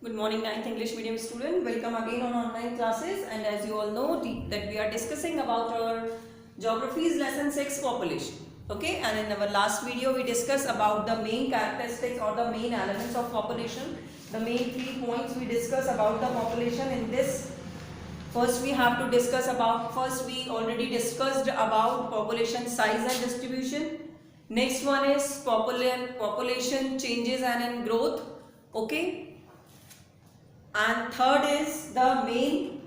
Good morning, 9th English medium student. Welcome again on online classes. And as you all know that we are discussing about our geography's lesson 6 population. Okay, and in our last video we discussed about the main characteristics or the main elements of population. The main 3 points we discussed about the population in this. First we already discussed about population size and distribution. Next one is population changes and in growth. Okay. And third is the main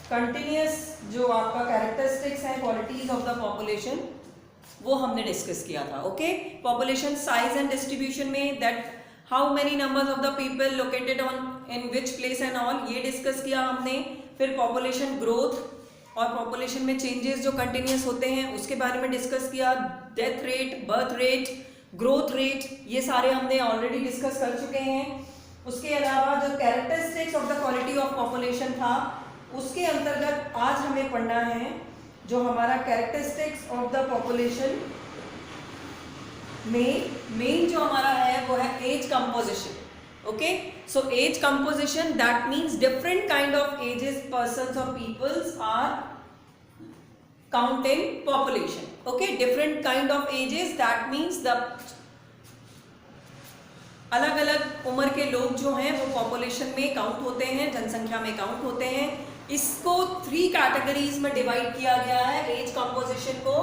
continuous जो आपका characteristics है qualities of the population वो हमने discuss किया था. Okay, population size and distribution में that how many numbers of the people located on in which place and all ये discuss किया हमने. फिर population growth और population में changes जो continuous होते हैं उसके बारे में डिस्कस किया. death rate, birth rate, growth rate ये सारे हमने ऑलरेडी डिस्कस कर चुके हैं. उसके अलावा जो characteristics of the quality of population था उसके अंतर्गत आज हमें पढ़ना है जो हमारा कैरेक्टरिस्टिक्स ऑफ द पॉपुलेशन में मेन जो हमारा है वो है age composition. Okay, so age composition that means different kind of ages persons और peoples are count in population. Okay, different kind of ages that means the अलग अलग उम्र के लोग जो हैं वो पॉपुलेशन में काउंट होते हैं, जनसंख्या में काउंट होते हैं. इसको 3 कैटेगरीज में डिवाइड किया गया है एज कंपोजिशन को.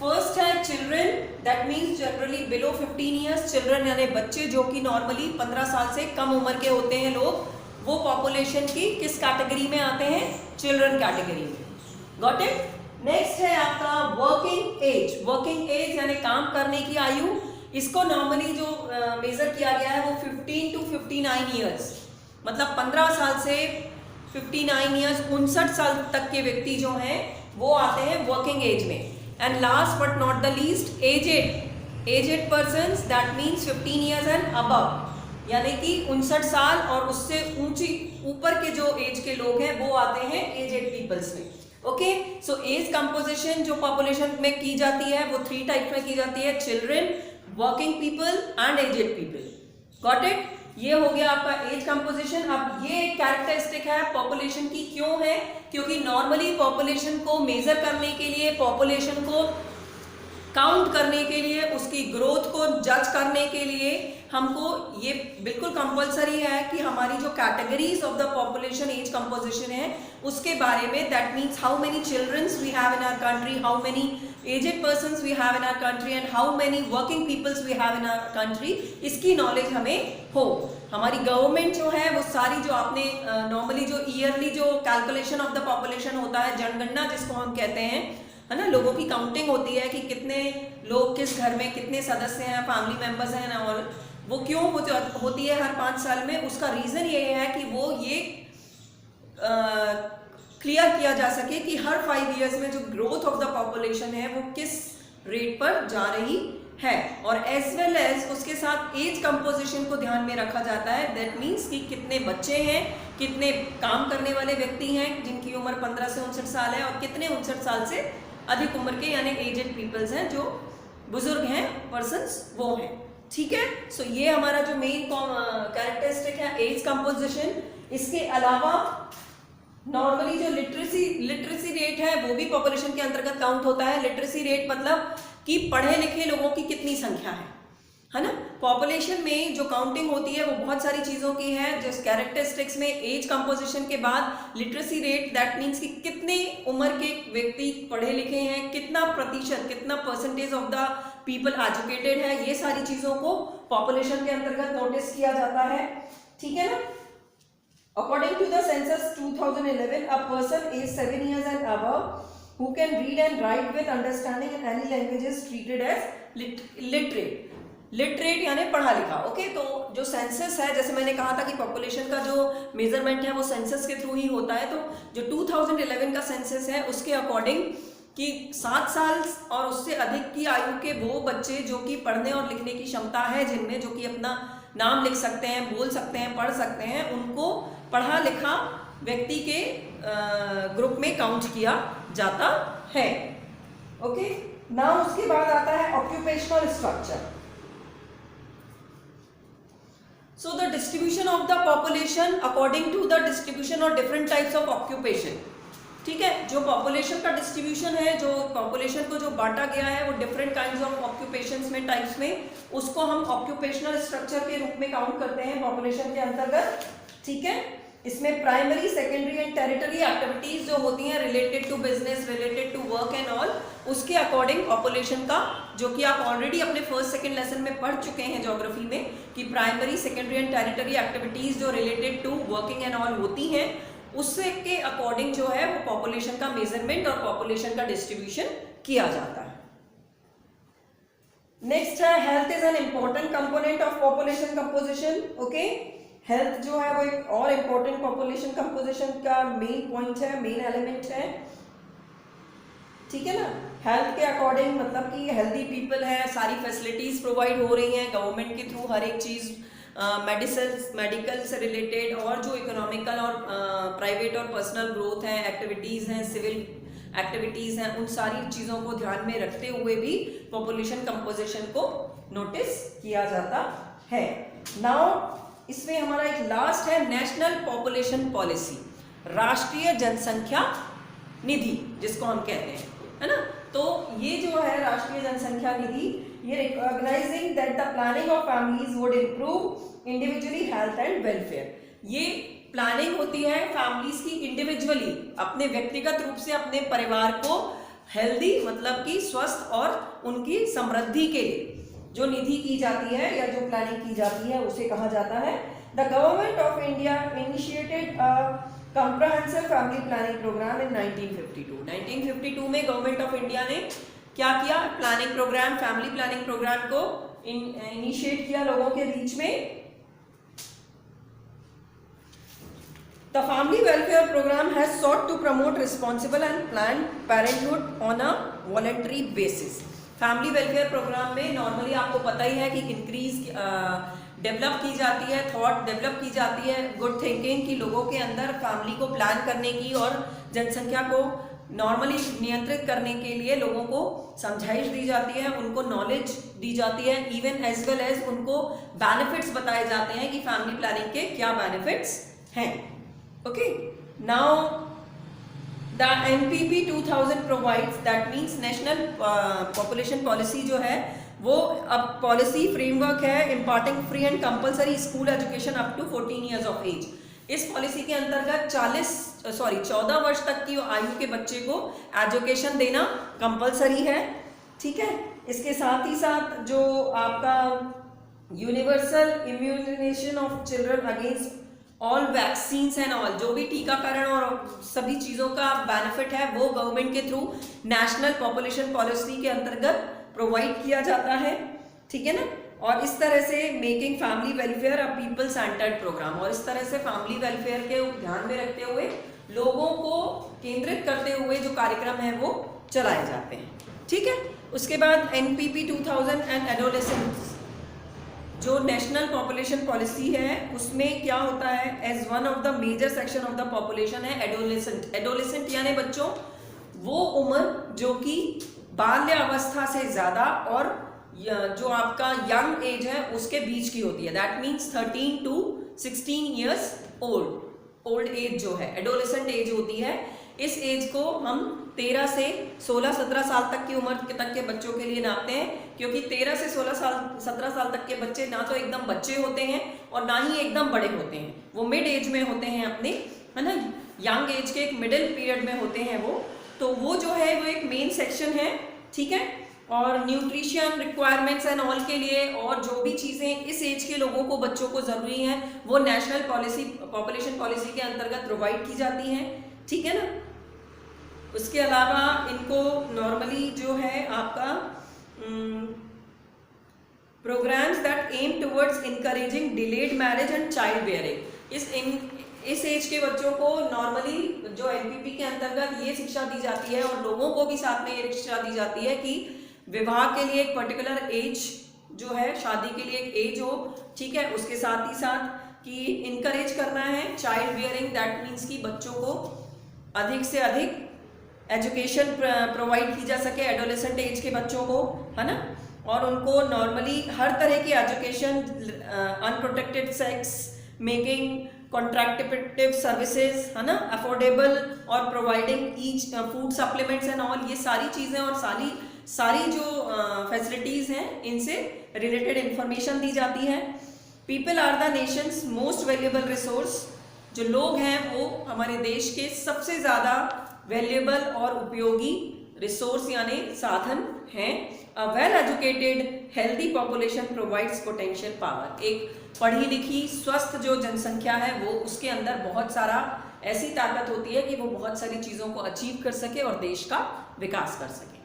फर्स्ट है children, that means generally below 15 years. Children यानी बच्चे जो कि नॉर्मली 15 साल से कम उम्र के होते हैं लोग, वो पॉपुलेशन की किस कैटेगरी में आते हैं? चिल्ड्रन कैटेगरी में. Got it. नेक्स्ट है आपका वर्किंग एज. वर्किंग एज यानी काम करने की आयु. इसको नॉर्मली जो मेजर किया गया है वो 15 to 59 ईयर्स, मतलब 15 साल से 59 ईयर्स 59 साल तक के व्यक्ति जो हैं वो आते हैं वर्किंग एज में. And last but not the least aged persons, that means 15 years and above, यानी कि 59 साल और उससे ऊपर के जो एज के लोग हैं वो आते हैं एजेड पीपल्स में. ओके, सो एज कंपोजिशन जो पॉपुलेशन में की जाती है वो 3 टाइप में की जाती है: children, working people and aged people. Got it. ये हो गया आपका एज कंपोजिशन. अब ये कैरेक्टरिस्टिक है पॉपुलेशन की. क्यों है? क्योंकि नॉर्मली पॉपुलेशन को मेजर करने के लिए, पॉपुलेशन को काउंट करने के लिए, उसकी ग्रोथ को जज करने के लिए हमको ये बिल्कुल कंपलसरी है कि हमारी जो categories of the population age composition है उसके बारे में, that means how many childrens we have in our country, how many aged persons we have in our country and how many working peoples we have in our country, इसकी knowledge हमें हो. हमारी government जो है वो सारी जो आपने नॉर्मली जो ईयरली जो कैलकुलेशन ऑफ द पॉपुलेशन होता है, जनगणना जिसको हम कहते हैं, है ना, लोगों की काउंटिंग होती है कि कितने लोग किस घर में कितने सदस्य हैं, फैमिली मेंबर्स हैं ना, और वो क्यों होती है हर 5 साल में. उसका रीज़न ये है कि वो ये क्लियर किया जा सके कि हर 5 इयर्स में जो ग्रोथ ऑफ द पॉपुलेशन है वो किस रेट पर जा रही है, और एज वेल एज उसके साथ एज कंपोजिशन को ध्यान में रखा जाता है. दैट मीन्स कि कितने बच्चे हैं, कितने काम करने वाले व्यक्ति हैं जिनकी उम्र 15 से 59 साल है, और कितने 59 साल से अधिक उम्र के यानी एजेड पीपल्स हैं, जो बुजुर्ग हैं पर्सन्स वो हैं. ठीक है. सो ये हमारा जो मेन कैरेक्टरिस्टिक है एज कंपोजिशन. इसके अलावा नॉर्मली जो लिटरेसी रेट है वो भी पॉपुलेशन के अंतर्गत काउंट होता है. लिटरेसी रेट मतलब कि पढ़े लिखे लोगों की कितनी संख्या है ना. पॉपुलेशन में जो काउंटिंग होती है वो बहुत सारी चीज़ों की है. जिस कैरेक्टरिस्टिक्स में एज कंपोजिशन के बाद लिटरेसी रेट, दैट मीन्स कि कितने उम्र के व्यक्ति पढ़े लिखे हैं, कितना प्रतिशत, कितना percentage of the people educated है, ये सारी चीज़ों को पॉपुलेशन के अंतर्गत नोटिस किया जाता है. ठीक है ना. According to the census 2011, a person aged 7 years and above who can read and write with understanding in any language is treated as literate. Literate यानी पढ़ा लिखा. ओके, तो जो सेंसस है, जैसे मैंने कहा था कि पॉपुलेशन का जो मेजरमेंट है वो सेंसस के थ्रू ही होता है, तो जो 2011 का सेंसस है उसके अकॉर्डिंग कि 7 साल और उससे अधिक की आयु के वो बच्चे जो कि पढ़ने और लिखने की क्षमता है जिनमें, जो कि अपना नाम लिख सकते हैं, बोल सकते हैं, पढ़ सकते हैं, उनको पढ़ा लिखा व्यक्ति के ग्रुप में काउंट किया जाता है. ओके, नाउ उसके बाद आता है occupational structure. So the distribution of the population according to the distribution of different types of occupation. ठीक है, जो पॉपुलेशन का डिस्ट्रीब्यूशन है, जो पॉपुलेशन को जो बांटा गया है वो डिफरेंट काइंड्स ऑफ ऑक्यूपेशंस में, टाइप्स में, उसको हम ऑक्यूपेशनल स्ट्रक्चर के रूप में काउंट करते हैं पॉपुलेशन के अंतर्गत। ठीक है, इसमें primary, secondary and territory activities जो होती हैं related to business, related to work and all, उसके अकॉर्डिंग पॉपुलेशन का, जो कि आप ऑलरेडी अपने फर्स्ट सेकंड लेसन में पढ़ चुके हैं ज्योग्राफी में, कि primary, secondary and territory activities जो related to working and all होती हैं, उससे के अकॉर्डिंग जो है वो पॉपुलेशन का मेजरमेंट और पॉपुलेशन का डिस्ट्रीब्यूशन किया जाता है। नेक्स्ट है health is an important component of population composition. Okay, health जो है वो एक और इंपॉर्टेंट पॉपुलेशन कंपोजिशन का मेन पॉइंट है, मेन एलिमेंट है। ठीक है ना, हेल्थ के अकॉर्डिंग मतलब कि हेल्दी पीपल है, सारी फैसिलिटीज प्रोवाइड हो रही हैं गवर्नमेंट के थ्रू, हर एक चीज मेडिकल से रिलेटेड, और जो इकोनॉमिकल और प्राइवेट और पर्सनल ग्रोथ है, एक्टिविटीज़ हैं, सिविल एक्टिविटीज़ हैं, उन सारी चीज़ों को ध्यान में रखते हुए भी पॉपुलेशन कंपोजिशन को नोटिस किया जाता है। नाउ इसमें हमारा एक लास्ट है नेशनल पॉपुलेशन पॉलिसी, राष्ट्रीय जनसंख्या निधि जिसको हम कहते हैं, है ना। तो ये जो है राष्ट्रीय जनसंख्या निधि, ये recognising that the planning of families would improve individually health and welfare. ये प्लानिंग होती है फैमिलीज की इंडिविजुअली, अपने व्यक्तिगत रूप से अपने परिवार को हेल्दी मतलब कि स्वस्थ और उनकी समृद्धि के लिए जो निधि की जाती है या जो प्लानिंग की जाती है उसे कहा जाता है। The government of India initiated comprehensive family planning programme in 1952। 1952 में गवर्नमेंट ऑफ इंडिया ने क्या किया, planning programme, family planning programme को इनिशिएट किया लोगों के बीच में। The family welfare program has sought to promote responsible and planned parenthood on a voluntary basis। Family welfare programme में नॉर्मली आपको पता ही है कि इंक्रीज डेवलप की जाती है, थॉट डेवलप की जाती है, गुड थिंकिंग की लोगों के अंदर फैमिली को प्लान करने की और जनसंख्या को नॉर्मली नियंत्रित करने के लिए लोगों को समझाइश दी जाती है, उनको नॉलेज दी जाती है, इवन एज वेल एज उनको बेनिफिट्स बताए जाते हैं कि फैमिली प्लानिंग के क्या बेनिफिट्स हैं। Okay, now the NPP 2000 provides, that means national population policy जो है वो अब पॉलिसी फ्रेमवर्क है imparting free and compulsory school education up to 14 years of age. इस पॉलिसी के अंतर्गत 14 वर्ष तक की आयु के बच्चे को एजुकेशन देना कंपलसरी है। ठीक है, इसके साथ ही साथ जो आपका universal immunisation of children against all vaccines and all, जो भी टीकाकरण और सभी चीज़ों का बेनिफिट है वो गवर्नमेंट के थ्रू नेशनल पॉपुलेशन पॉलिसी के अंतर्गत प्रोवाइड किया जाता है। ठीक है ना, और इस तरह से making family welfare a people centred programme, और इस तरह से फैमिली वेलफेयर के ध्यान में रखते हुए लोगों को केंद्रित करते हुए जो कार्यक्रम है वो चलाए जाते हैं। ठीक है, उसके बाद NPP 2000 एंड एडोलेसेंट्स, जो नेशनल पॉपुलेशन पॉलिसी है उसमें क्या होता है, as one of the major section of the population है एडोलेसेंट। एडोलेसेंट यानी बच्चों, वो उम्र जो कि बाल्य अवस्था से ज्यादा और जो आपका यंग एज है उसके बीच की होती है, that means 13 to 16 years old age जो है एडोलेसेंट एज होती है। इस एज को हम 13 से 16-17 साल तक की उम्र तक के बच्चों के लिए नापते हैं, क्योंकि 13 से 17 साल तक के बच्चे ना तो एकदम बच्चे होते हैं और ना ही एकदम बड़े होते हैं, वो मिड एज में होते हैं अपने, है ना, यंग एज के एक मिडिल पीरियड में होते हैं वो। तो वो जो है वो एक मेन सेक्शन है। ठीक है, और न्यूट्रिशन रिक्वायरमेंट्स एंड ऑल के लिए और जो भी चीज़ें इस एज के लोगों को बच्चों को ज़रूरी हैं वो नेशनल पॉपुलेशन पॉलिसी के अंतर्गत प्रोवाइड की जाती हैं। ठीक है ना, उसके अलावा इनको नॉर्मली जो है आपका programmes that aim towards encouraging delayed marriage and child bearing, इस एज के बच्चों को नॉर्मली जो NPP के अंतर्गत ये शिक्षा दी जाती है और लोगों को भी साथ में ये शिक्षा दी जाती है कि विवाह के लिए एक पर्टिकुलर एज जो है, शादी के लिए एक एज हो। ठीक है, उसके साथ ही साथ कि इनकरेज करना है चाइल्ड बेयरिंग, दैट मीन्स कि बच्चों को अधिक से अधिक एजुकेशन प्रोवाइड की जा सके एडोलेसेंट एज के बच्चों को, है ना, और उनको नॉर्मली हर तरह की education, unprotected sex, making कॉन्ट्रैक्टिव services, है ना, अफोर्डेबल और providing each food supplements and all, ये सारी चीज़ें और सारी जो फैसिलिटीज़ हैं इनसे रिलेटेड इंफॉर्मेशन दी जाती है। People are the nation's most valuable resource, जो लोग हैं वो हमारे देश के सबसे ज़्यादा वैल्यूएबल और उपयोगी रिसोर्स यानी साधन हैं। A well educated healthy population provides potential power, एक पढ़ी लिखी स्वस्थ जो जनसंख्या है वो उसके अंदर बहुत सारा ऐसी ताकत होती है कि वो बहुत सारी चीज़ों को अचीव कर सके और देश का विकास कर सके।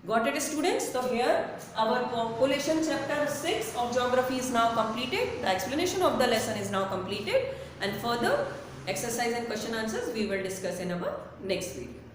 Got it, students? So here our population chapter 6 of geography is now completed. The explanation of the lesson is now completed, and further exercise and question answers we will discuss in our next video.